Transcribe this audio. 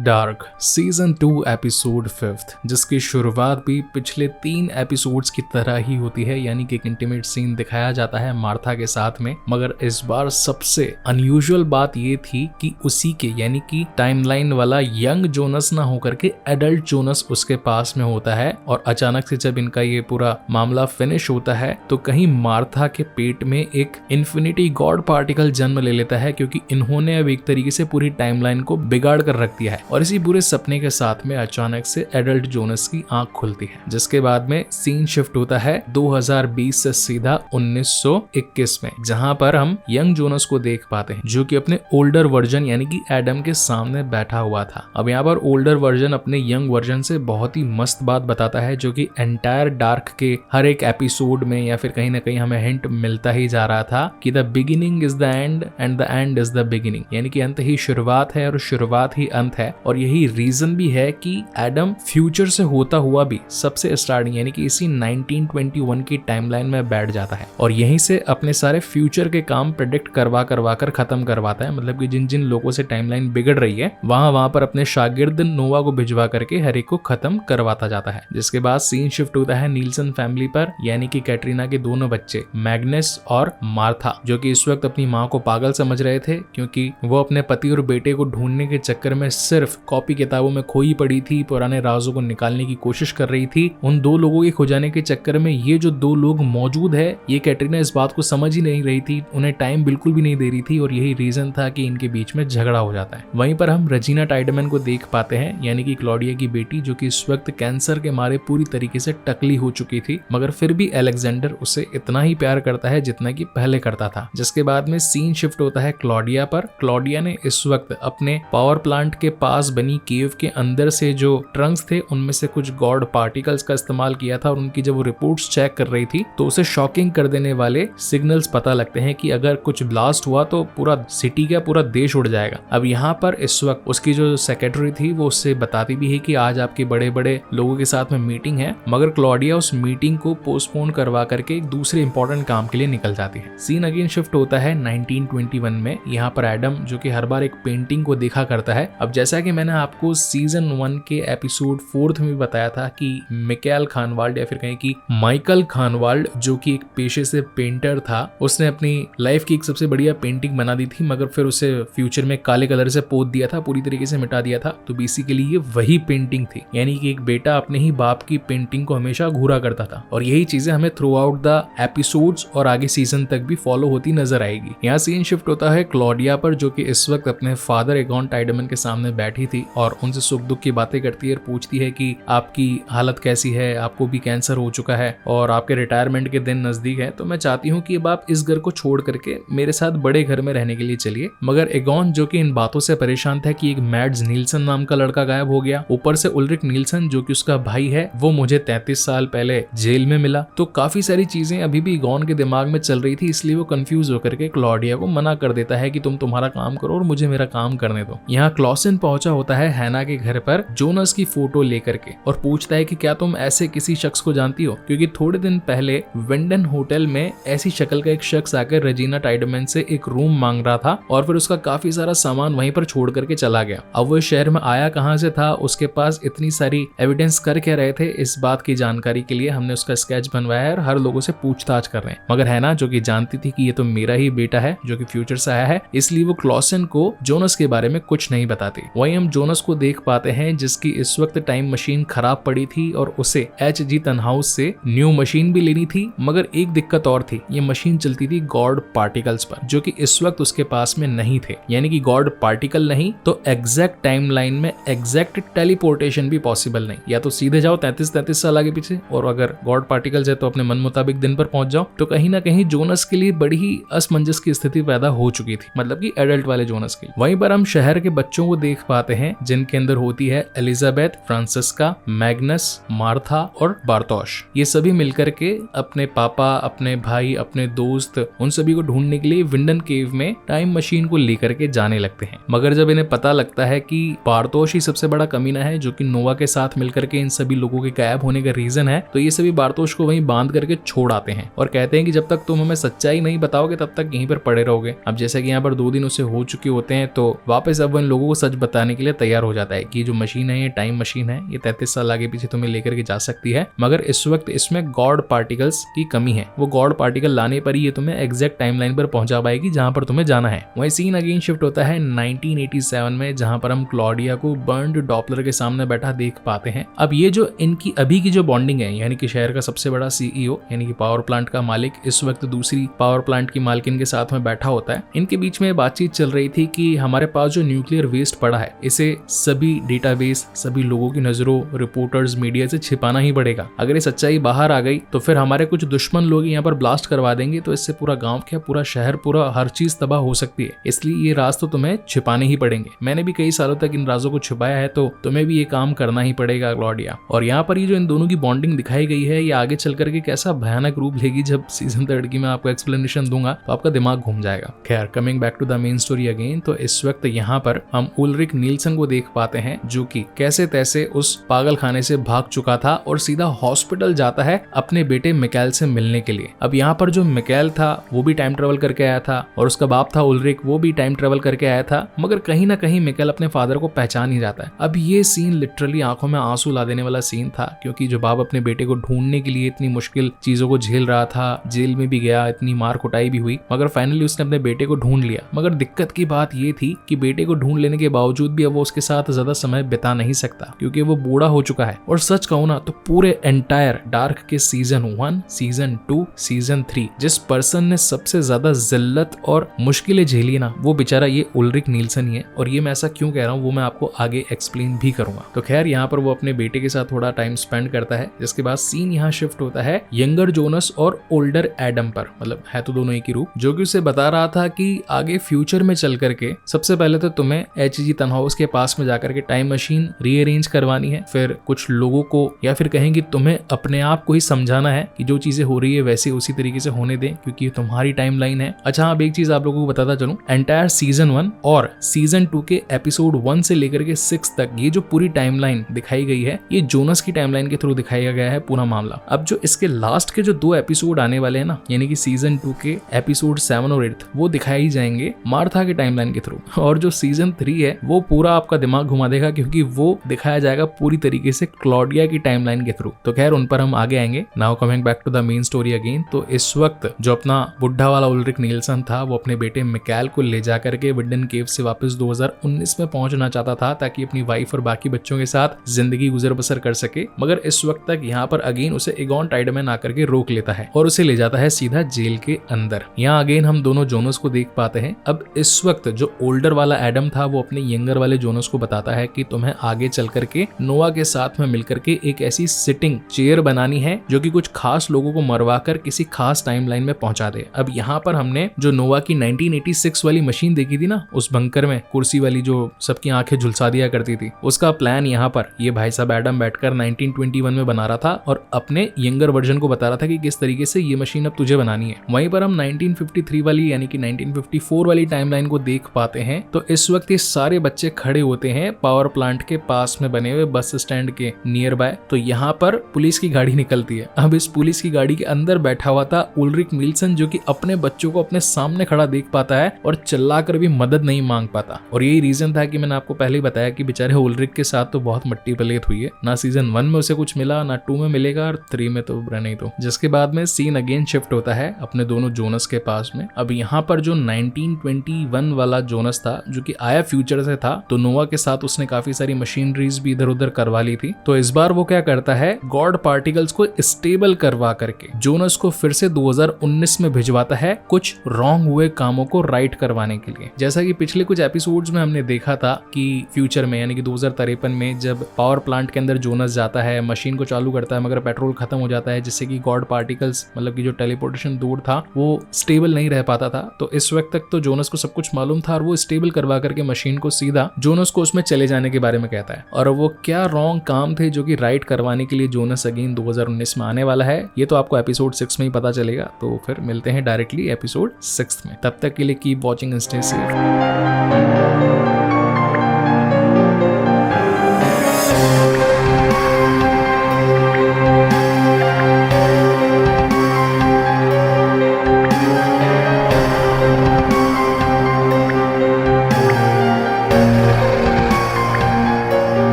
Dark season 2 episode 5, जिसकी शुरुआत भी पिछले 3 एपिसोड्स की तरह ही होती है, यानी कि एक इंटीमेट सीन दिखाया जाता है मार्था के साथ में। मगर इस बार सबसे अनयूजुअल बात ये थी कि उसी के यानी कि टाइमलाइन वाला यंग जोनस ना होकर के एडल्ट जोनस उसके पास में होता है। और अचानक से जब इनका ये पूरा मामला फिनिश होता है तो कहीं मार्था के पेट में एक इन्फिनिटी गॉड पार्टिकल जन्म ले लेता है, क्योंकि इन्होंने अब एक तरीके से पूरी टाइमलाइन को बिगाड़ कर रख दिया है। और इसी बुरे सपने के साथ में अचानक से एडल्ट जोनस की आंख खुलती है, जिसके बाद में सीन शिफ्ट होता है 2020 से सीधा 1921 में, जहां पर हम यंग जोनस को देख पाते हैं जो कि अपने ओल्डर वर्जन यानी कि एडम के सामने बैठा हुआ था। अब यहाँ पर ओल्डर वर्जन अपने यंग वर्जन से बहुत ही मस्त बात बताता है, जो कि एंटायर डार्क के हर एक एपिसोड में या फिर कहीं ना कहीं हमें हिंट मिलता ही जा रहा था कि the beginning is the end and the end is the beginning, यानी कि अंत ही शुरुआत है और शुरुआत ही अंत है। और यही रीजन भी है कि एडम फ्यूचर से होता हुआ भी सबसे स्टार्टिंग यानी कि इसी 1921 की टाइमलाइन में बैठ जाता है और यहीं से अपने सारे फ्यूचर के काम प्रेडिक्ट करवा कर खत्म करवाता है। मतलब कि जिन जिन लोगों से टाइमलाइन बिगड़ रही है वहां पर अपने शागिर्द नोवा को भिजवा करके हर एक को खत्म करवाता जाता है। जिसके बाद सीन शिफ्ट होता है नील्सन फैमिली पर, यानी कि कैटरीना के दोनों बच्चे मैग्नस और मार्था, जो कि इस वक्त अपनी माँ को पागल समझ रहे थे, क्योंकि वो अपने पति और बेटे को ढूंढने के चक्कर में सिर्फ कॉपी किताबों में खोई पड़ी थी, पुराने राजों को निकालने की कोशिश कर रही थी। उन दो लोगों के खो जाने के चक्कर में ये जो दो लोग मौजूद है, ये कैटरीना इस बात को समझ ही नहीं रही थी, उन्हें टाइम बिल्कुल भी नहीं दे रही थी और यही रीजन था कि इनके बीच में झगड़ा हो जाता है। वहीं पर हम रेजिना टाइडमैन को देख पाते हैं, यानी कि क्लॉडिया की बेटी, जो कि इस वक्त कैंसर के मारे पूरी तरीके से टकली हो चुकी थी, मगर फिर भी अलेक्जेंडर उसे इतना ही प्यार करता है जितना कि पहले करता था। जिसके बाद में सीन शिफ्ट होता है क्लॉडिया पर। क्लॉडिया ने इस वक्त अपने पावर प्लांट के पास बनी केव के अंदर से जो ट्रंक्स थे उनमें से कुछ गॉड पार्टिकल्स का इस्तेमाल किया था और उनकी जब वो रिपोर्ट्स चेक कर रही थी तो उसे शॉकिंग कर देने वाले सिग्नल्स पता लगते हैं कि अगर कुछ ब्लास्ट हुआ तो पूरा सिटी का पूरा देश उड़ जाएगा। अब यहाँ पर इस वक्त उसकी जो सेक्रेटरी थी वो उससे बताती भी है कि आज आपके बड़े बड़े लोगों के साथ में मीटिंग है, मगर क्लॉडिया उस मीटिंग को पोस्टपोन करवा करके एक दूसरे इंपॉर्टेंट काम के लिए निकल जाती है। सीन अगेन शिफ्ट होता है 1921 में। यहाँ पर एडम, जो कि हर बार एक पेंटिंग को देखा करता है। अब जैसा कि मैंने आपको सीजन 1 के एपिसोड 4 में भी बताया था कि मिकाएल खानवाल्ड या फिर कहें कि माइकल खानवाल्ड, जो कि एक पेशे से पेंटर था, उसने अपनी लाइफ की एक सबसे बढ़िया पेंटिंग बना दी थी, मगर फिर उसे फ्यूचर में काले कलर से पोत दिया था, पूरी तरीके से मिटा दिया था। तो बेसिकली ये वही पेंटिंग थी, यानी कि एक बेटा अपने ही बाप की पेंटिंग को हमेशा घूरा करता था। और यही चीजें हमें थ्रू आउट द एपिसोड्स और आगे सीजन तक भी फॉलो होती नजर आएगी। यहाँ सीन शिफ्ट होता है क्लॉडिया पर, जो कि इस वक्त अपने फादर एगॉन टाइडमैन के सामने बैठी थी और उनसे सुख दुख की बातें करती है और पूछती है कि आपकी हालत कैसी है, आपको भी कैंसर हो चुका है और आपके रिटायरमेंट के दिन नजदीक है, तो मैं चाहती हूँ कि अब आप इस घर को छोड़ करके मेरे साथ बड़े घर में रहने के लिए चलिए। मगर एगॉन, जो कि इन बातों से परेशान था कि एक मैड्स नील्सन नाम का लड़का गायब हो गया, ऊपर से उल्रिक नील्सन, जो कि उसका भाई है, वो मुझे 33 साल पहले जेल में मिला, तो काफी सारी चीजें अभी भी एगॉन के दिमाग में चल रही थी। इसलिए वो कंफ्यूज होकर के क्लॉडिया को मना कर देता है कि तुम तुम्हारा काम करो और मुझे मेरा काम करने दो। यहाँ क्लॉसन पहुंचा होता है हैना के घर पर जोनस की फोटो लेकर के और पूछता है कि क्या तुम ऐसे किसी शख्स को जानती हो, क्योंकि थोड़े दिन पहले विंडन होटल में ऐसी शक्ल का एक शख्स आकर रेजिना टाइडमैन से एक रूम मांग रहा था और फिर उसका काफी सारा सामान वहीं पर छोड़ करके चला गया। अब वो शहर में आया कहां से था, उसके पास इतनी सारी एविडेंस कर क्या रहे थे, इस बात की जानकारी के लिए हमने उसका स्केच बनवाया है और हर लोगों से पूछताछ कर रहे हैं। मगर हैना, जो कि जानती थी कि ये तो मेरा ही बेटा है जो कि फ्यूचर से आया है, इसलिए वो क्लॉसन को जोनस के बारे में कुछ नहीं बताती। वहीं हम जोनस को देख पाते हैं जिसकी इस वक्त टाइम मशीन खराब पड़ी थी और उसे एच.जी. टनहाउस से न्यू मशीन भी लेनी थी, मगर एक दिक्कत और थी, ये मशीन चलती थी गॉड पार्टिकल्स पर, जो कि इस वक्त उसके पास में नहीं थे। यानी कि गॉड पार्टिकल नहीं तो एग्जैक्ट टाइमलाइन में एग्जैक्ट टेलीपोर्टेशन भी पॉसिबल नहीं। या तो सीधे जाओ 33 साल आगे पीछे, और अगर गॉड पार्टिकल्स है तो अपने मन मुताबिक दिन पर पहुंच जाओ। तो कहीं ना कहीं जोनस के लिए बड़ी ही असमंजस की स्थिति पैदा हो चुकी थी, मतलब कि एडल्ट वाले जोनस की। वहीं पर हम शहर के बच्चों को देख पाते हैं जिनके अंदर होती है एलिजाबेथ, फ्रांसिस्का, मैग्नस, मार्था और बार्तोश। ये सभी मिलकर के अपने पापा, अपने भाई, अपने दोस्त, उन सभी को ढूंढने के लिए विंडन केव में टाइम मशीन को लेकर के जाने लगते हैं। मगर जब इन्हें पता लगता है कि बार्तोश ही सबसे बड़ा कमीना है जो कि नोवा के साथ मिलकर के इन सभी लोगों के गायब होने का रीजन है, तो ये सभी बार्तोश को वहीं बांध करके छोड़ आते हैं और कहते हैं कि जब तक तुम हमें सच्चाई नहीं बताओगे तब तक यहीं पर पड़े रहोगे। अब जैसे कि यहाँ पर 2 दिन उसे हो चुके होते हैं, तो वापस अब इन लोगों को सच बताने जाने के लिए तैयार हो जाता है कि जो मशीन है ये टाइम मशीन है, ये 33 साल आगे पीछे तुम्हें लेकर के जा सकती है, मगर इस वक्त इसमें गॉड पार्टिकल्स की कमी है। वो गॉड पार्टिकल लाने पर ही ये तुम्हें एग्जैक्ट टाइमलाइन पर पहुंचा पाएगी जहां पर तुम्हें जाना है। वही सीन अगेन शिफ्ट होता है 1987 में, जहां पर हम क्लॉडिया को बर्न्ड डॉपलर के सामने बैठा देख पाते हैं। अब ये जो इनकी अभी की जो बॉन्डिंग है, यानी कि शहर का सबसे बड़ा सीईओ यानी कि पावर प्लांट का मालिक इस वक्त दूसरी पावर प्लांट की मालकिन के साथ में बैठा होता है। इनके बीच में बातचीत चल रही थी कि हमारे पास जो न्यूक्लियर वेस्ट पड़ा है इसे सभी डेटाबेस, सभी लोगों की नजरों, रिपोर्टर्स, मीडिया से छिपाना ही पड़ेगा। अगर ये सच्चाई बाहर आ गई तो फिर हमारे कुछ दुश्मन लोग यहाँ पर ब्लास्ट करवा देंगे, तो इससे पूरा गांव क्या, पूरा शहर, पूरा हर चीज तबाह हो सकती है। इसलिए ये राज तो तुम्हें छिपाने ही पड़ेंगे। मैंने भी कई सालों तक इन राजों को छुपाया है, तो तुम्हें भी ये काम करना ही पड़ेगा क्लॉडिया। और यहाँ पर ये जो इन दोनों की बॉन्डिंग दिखाई गई है, ये आगे चल करके कैसा भयानक रूप लेगी जब सीजन 3 की मैं आपको एक्सप्लेनेशन दूंगा तो आपका दिमाग घूम जाएगा। खैर, coming back to the main story again, तो इस वक्त यहाँ पर हम उल्रिक नील्सन को देख पाते हैं जो कि कैसे तैसे उस पागल खाने से भाग चुका था और सीधा हॉस्पिटल जाता है अपने बेटे मिकाएल से मिलने के लिए। अब यहाँ पर जो मिकाएल था वो भी टाइम ट्रेवल करके आया था और उसका बाप था उल्रिक, वो भी टाइम ट्रेवल करके आया था, मगर कहीं ना कहीं मिकाएल अपने फादर को पहचान ही जाता है। अब ये सीन लिटरली आंखों में आंसू ला देने वाला सीन था, क्योंकि जो बाप अपने बेटे को ढूंढने के लिए इतनी मुश्किल चीजों को झेल रहा था, जेल में भी गया, इतनी मार कुटाई भी हुई, मगर फाइनली उसने अपने बेटे को ढूंढ लिया। मगर दिक्कत की बात ये थी कि बेटे को ढूंढ लेने के बावजूद भी अब वो उसके साथ ज्यादा समय बिता नहीं सकता, क्योंकि वो बूढ़ा हो चुका है। और सच कहूं ना तो पूरे एंटायर डार्क के सीजन 1, सीजन 2, सीजन 3 जिस पर्सन ने सबसे ज्यादा जिल्लत और मुश्किलें झेली ना, वो बेचारा ये उल्रिक नील्सन ही है। और ये मैं ऐसा क्यों कह रहा हूँ वो मैं आपको आगे एक्सप्लेन भी करूंगा। तो खैर, यहाँ पर वो अपने बेटे के साथ थोड़ा टाइम स्पेंड करता है, जिसके बाद सीन यहाँ शिफ्ट होता है यंगर जोनस और ओल्डर एडम पर। मतलब है तो दोनों एक ही रूप, जो कि उसे बता रहा था कि आगे फ्यूचर में चल करके सबसे पहले तो तुम्हें HG टनहाउस के पास में जाकर के टाइम मशीन रीअरेंज करवानी है, फिर कुछ लोगों को या फिर कहेंगे तुम्हें अपने आप को ही समझाना है कि जो चीजें हो रही है वैसे उसी तरीके से होने दें, क्योंकि ये तुम्हारी टाइमलाइन है। अच्छा, अब एक चीज आप लोगों को बताता चलूं, एंटायर सीजन 1 और सीजन 2 के एपिसोड 1 से लेकर के 6 तक ये जो पूरी टाइमलाइन दिखाई गई है, ये जोनस की टाइमलाइन के थ्रू दिखाया गया है पूरा मामला। अब जो इसके लास्ट के जो 2 एपिसोड आने वाले हैं ना, यानी कि सीजन 2 के एपिसोड 7 और 8, वो दिखाई जाएंगे मार्था के टाइमलाइन के थ्रू। और जो सीजन 3 है वो पूरा आपका दिमाग घुमा देगा, क्योंकि वो दिखाया जाएगा पूरी तरीके से क्लॉडिया की टाइमलाइन के थ्रू। तो खैर, उन पर हम आगे आएंगे। Now coming back to the main story again, तो इस वक्त जो अपना बुढ़ा वाला उल्रिक नील्सन था वो अपने बेटे मिकाएल को ले जाकर के विडन केव से वापस 2019 में पहुंचना चाहता था, ताकि अपनी वाइफ और बाकी बच्चों के साथ जिंदगी गुजर बसर कर सके। मगर इस वक्त तक यहाँ पर अगेन उसे एगॉन टाइडमैन आकर के रोक लेता है और उसे ले जाता है सीधा जेल के अंदर। यहाँ अगेन हम दोनों जोनस को देख पाते हैं। अब इस वक्त जो ओल्डर वाला एडम था वो अपने यंगर वाले जोनस को बताता है कि तुम्हें आगे चल करके नोआ के साथ में मिलकर के एक ऐसी सिटिंग चेयर बनानी है जो कि कुछ खास लोगों को मरवा कर किसी खास टाइमलाइन में पहुंचा दे। अब यहाँ पर हमने जो नोआ की 1986 वाली मशीन देखी थी ना, उस बंकर में कुर्सी वाली जो सबकी आंखें झुलसा दिया करती थी, उसका प्लान यहाँ पर ये भाई साहब एडम बैठकर 1921 में बना रहा था और अपने यंगर वर्जन को बता रहा था कि किस तरीके से ये मशीन अब तुझे बनानी है। वहीं पर हम 1953 वाली यानी कि 1954 वाली टाइमलाइन को देख पाते हैं। तो इस वक्त ये सारे बच्चे खड़े होते हैं पावर प्लांट के पास में बने हुए बस स्टैंड के नियर बाय। तो यहाँ पर पुलिस की गाड़ी निकलती है। अब इस पुलिस की गाड़ी के अंदर बैठा हुआ था उल्रिक नील्सन, जो कि अपने बच्चों को अपने सामने खड़ा देख पाता है और चिल्लाकर भी मदद नहीं मांग पाता। और यही रीजन था कि मैंने आपको पहले ही बताया कि बेचारे उल्रिक के साथ तो बहुत मट्टी पलेत हुई है। ना सीजन 1 में उसे कुछ मिला, ना 2 में मिलेगा, और 3 में तो बुरा नहीं। तो जिसके बाद में सीन अगेन शिफ्ट होता है अपने दोनों जोनस के पास में। अब यहाँ पर जो 1921 वाला जोनस था जो कि आया फ्यूचर से था, तो नोवा के साथ उसने काफी सारी मशीनरीज भी इधर उधर करवा ली थी। तो इस बार वो क्या करता है, गॉड पार्टिकल्स को स्टेबल करवा करके जोनस को फिर से 2019 में भिजवाता है कुछ रॉन्ग हुए कामों को राइट करवाने के लिए। जैसा कि पिछले कुछ एपिसोड्स में हमने देखा था कि फ्यूचर में यानी कि 2053 में जब पावर प्लांट के अंदर जोनस जाता है, मशीन को चालू करता है, मगर पेट्रोल खत्म हो जाता है, जिससे कि गॉड पार्टिकल्स मतलब कि जो टेलीपोर्टेशन दूर था वो स्टेबल नहीं रह पाता था। तो इस वक्त तक तो जोनस को सब कुछ मालूम था और वो स्टेबल करवा करके मशीन को सीधा जोनस को उसमें चले जाने के बारे में कहता है। और वो क्या रॉन्ग काम थे जो कि राइट करवाने के लिए जोनस अगेन 2019 में आने वाला है, ये तो आपको एपिसोड 6 में ही पता चलेगा। तो फिर मिलते हैं डायरेक्टली एपिसोड 6 में। तब तक के लिए keep watching and stay safe.